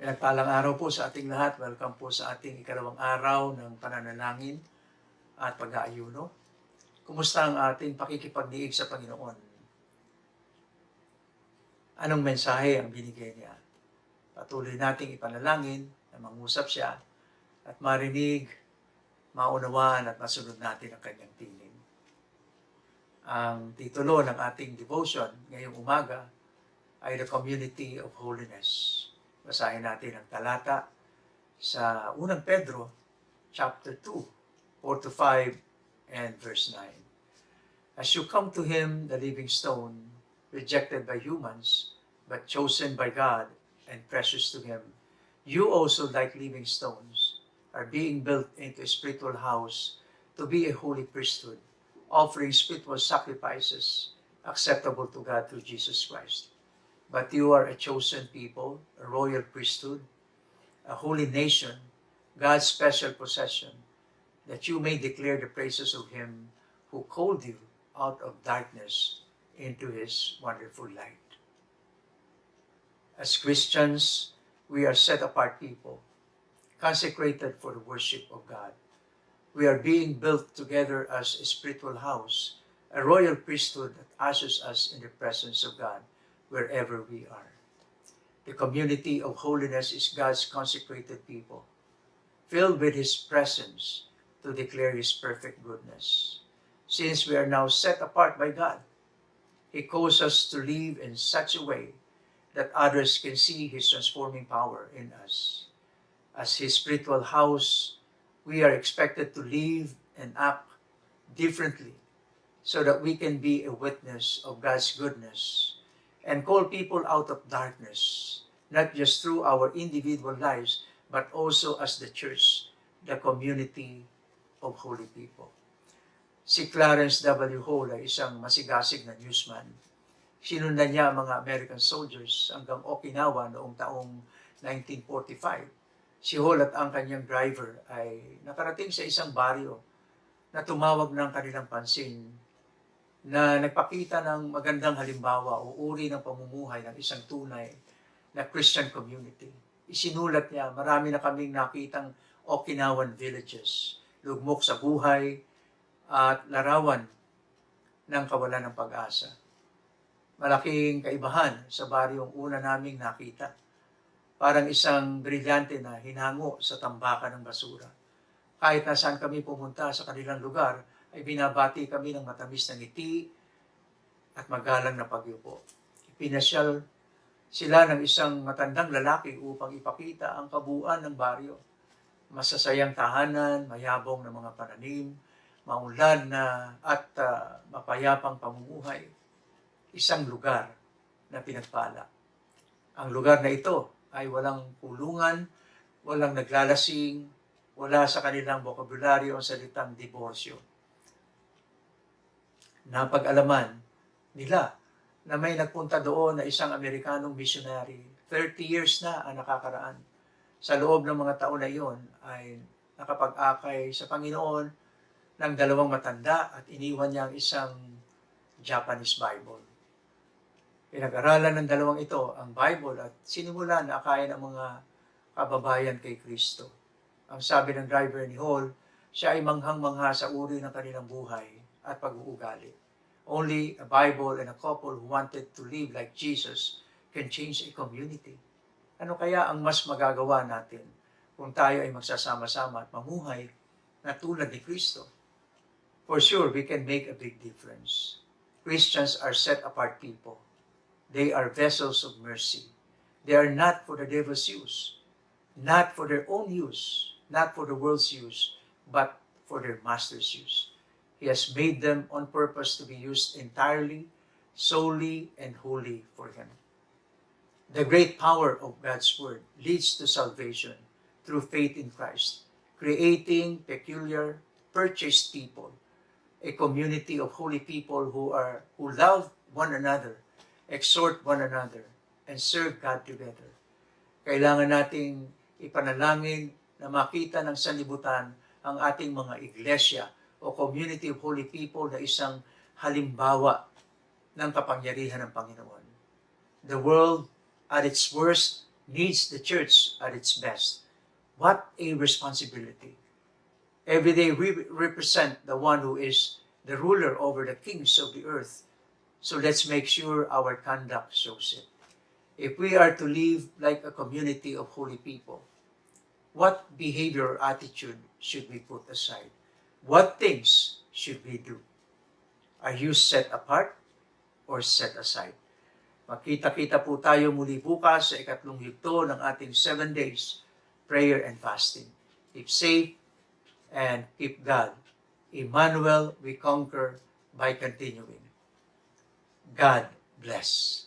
Pinagpalang araw po sa ating lahat. Welcome po sa ating ikalawang araw ng pananalangin at pag-aayuno. Kumusta ang ating pakikipagdiig sa Panginoon? Anong mensahe ang binigay niya? Patuloy nating ipanalangin na mangusap siya at marinig, maunawaan at masunod natin ang kanyang tinig. Ang titulo ng ating devotion ngayong umaga ay The Community of Holiness. Basahin natin ang talata sa 1 Pedro chapter 2, 4-5 and verse 9. As you come to him, the living stone, rejected by humans, but chosen by God and precious to him, you also, like living stones, are being built into a spiritual house to be a holy priesthood, offering spiritual sacrifices acceptable to God through Jesus Christ. But you are a chosen people, a royal priesthood, a holy nation, God's special possession, that you may declare the praises of him who called you out of darkness into his wonderful light. As Christians, we are set-apart people, consecrated for the worship of God. We are being built together as a spiritual house, a royal priesthood that ushers us in the presence of God wherever we are. The community of holiness is God's consecrated people, filled with his presence to declare his perfect goodness. Since we are now set apart by God, he calls us to live in such a way that others can see his transforming power in us. As his spiritual house, we are expected to live and act differently so that we can be a witness of God's goodness and call people out of darkness, not just through our individual lives, but also as the church, the community of holy people. Si Clarence W. Hall ay isang masigasig na newsman. Sinundan niya ang mga American soldiers hanggang Okinawa noong taong 1945. Si Hall at ang kanyang driver ay nakarating sa isang baryo na tumawag ng kanilang pansin na nagpakita ng magandang halimbawa o uri ng pamumuhay ng isang tunay na Christian community. Isinulat niya, marami na kaming nakitang Okinawan villages, lugmok sa buhay at larawan ng kawalan ng pag-asa. Malaking kaibahan sa baryong una naming nakita. Parang isang brilyante na hinango sa tambakan ng basura. Kahit nasaan kami pumunta sa kanilang lugar, ay binabati kami ng matamis na ngiti at magalang na pagyuko. Ipinasyal sila ng isang matandang lalaki upang ipakita ang kabuuan ng baryo. Masasayang tahanan, mayabong na mga pananim, maunlad na at mapayapang pamumuhay. Isang lugar na pinagpala. Ang lugar na ito ay walang kulungan, walang naglalasing, wala sa kanilang bokabularyo ang salitang diborsyo. Napag-alaman nila na may nagpunta doon na isang Amerikanong missionary. 30 years na ang nakakaraan. Sa loob ng mga taon na iyon ay nakapag-akay sa Panginoon ng dalawang matanda at iniwan niya ang isang Japanese Bible. Pinag-aralan ng dalawang ito ang Bible at sinimulan na akayin ang mga kababayan kay Kristo. Ang sabi ng driver ni Hall, siya ay manghang-mangha sa uri ng kanilang buhay at pag-uugali. Only a Bible and a couple who wanted to live like Jesus can change a community. Ano kaya ang mas magagawa natin kung tayo ay magsasama-sama at mamuhay na tulad ni Kristo? For sure, we can make a big difference. Christians are set-apart people. They are vessels of mercy. They are not for the devil's use, not for their own use, not for the world's use, but for their master's use. He has made them on purpose to be used entirely, solely, and wholly for him. The great power of God's word leads to salvation through faith in Christ, creating peculiar, purchased people, a community of holy people who love one another, exhort one another, and serve God together. Kailangan nating ipanalangin na makita ng sanlibutan ang ating mga iglesia o community of holy people na isang halimbawa ng kapangyarihan ng Panginoon. The world at its worst needs the church at its best. What a responsibility. Every day we represent the one who is the ruler over the kings of the earth. So let's make sure our conduct shows it. If we are to live like a community of holy people, what behavior or attitude should we put aside? What things should we do? Are you set apart or set aside? Makita-kita po tayo muli bukas sa ikatlong yugto ng ating 7 days prayer and fasting. Keep safe and keep God. Emmanuel, we conquer by continuing. God bless.